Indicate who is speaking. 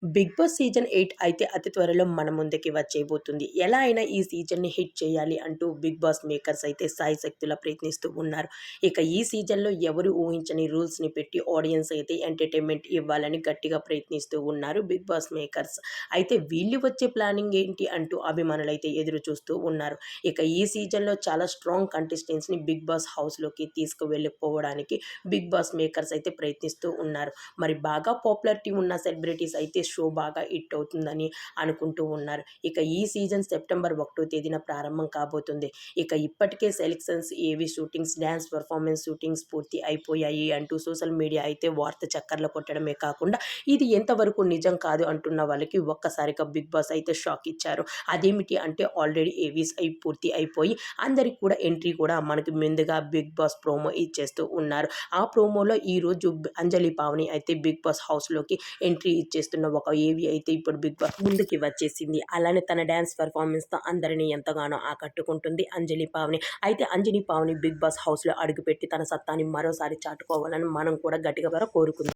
Speaker 1: Big boss season 8 అయితే అతి త్వరలో మన ముందుకి వచ్చేయబోతుంది. ఎలా అయినా ఈ సీజన్‌ని హిట్ చేయాలి అంటూ బిగ్ బాస్ మేకర్స్ అయితే శాయశక్తులా ప్రయత్నిస్తూ ఉన్నారు. ఇక ఈ సీజన్‌లో ఎవరు ఊహించని రూల్స్‌ని పెట్టి ఆడియన్స్ అయితే ఎంటర్‌టైన్‌మెంట్ ఇవ్వాలని గట్టిగా ప్రయత్నిస్తూ ఉన్నారు బిగ్ బాస్ మేకర్స్. అయితే వీళ్ళు వచ్చే ప్లానింగ్ ఏంటి అంటూ అభిమానులైతే ఎదురు చూస్తూ ఉన్నారు. ఇక ఈ సీజన్‌లో చాలా స్ట్రాంగ్ కంటెస్టెంట్స్‌ని బిగ్ బాస్ హౌస్‌లోకి తీసుకువెళ్ళిపోవడానికి బిగ్ బాస్ మేకర్స్ అయితే ప్రయత్నిస్తూ ఉన్నారు. మరి బాగా పాపులారిటీ ఉన్న సెలబ్రిటీస్ అయితే షో బాగా హిట్ అవుతుందని అనుకుంటూ ఉన్నారు. ఇక ఈ సీజన్ సెప్టెంబర్ 1 తేదీన ప్రారంభం కాబోతుంది. ఇక ఇప్పటికే సెలక్షన్స్, ఏవి షూటింగ్స్, డాన్స్ పెర్ఫార్మన్స్ షూటింగ్స్ పూర్తి అయిపోయాయి అంటూ సోషల్ మీడియా అయితే వార్త చక్కర్లు కొట్టడమే కాకుండా ఇది ఎంతవరకు నిజం కాదు అంటున్న వాళ్ళకి ఒక్కసారిగా బిగ్ బాస్ అయితే షాక్ ఇచ్చారు. అదేమిటి అంటే ఆల్రెడీ ఏవీస్ పూర్తి అయిపోయి అందరికి కూడా ఎంట్రీ కూడా మనకి ముందుగా బిగ్ బాస్ ప్రోమో ఇచ్చేస్తూ ఉన్నారు. ఆ ప్రోమోలో ఈరోజు అంజలి పావని అయితే బిగ్ బాస్ హౌస్‌లోకి ఎంట్రీ ఇచ్చేస్తున్న ఒక ఏవి అయితే ఇప్పుడు బిగ్ బాస్ ముందుకి వచ్చేసింది. అలానే తన డాన్స్ పెర్ఫార్మెన్స్‌తో అందరిని ఎంతగానో ఆకట్టుకుంటుంది అంజలి పావని. అయితే అంజలి పావని బిగ్ బాస్ హౌస్‌లో అడుగుపెట్టి తన సత్తాని మరోసారి చాటుకోవాలని మనం కూడా గట్టిగా కోరుకుందాం.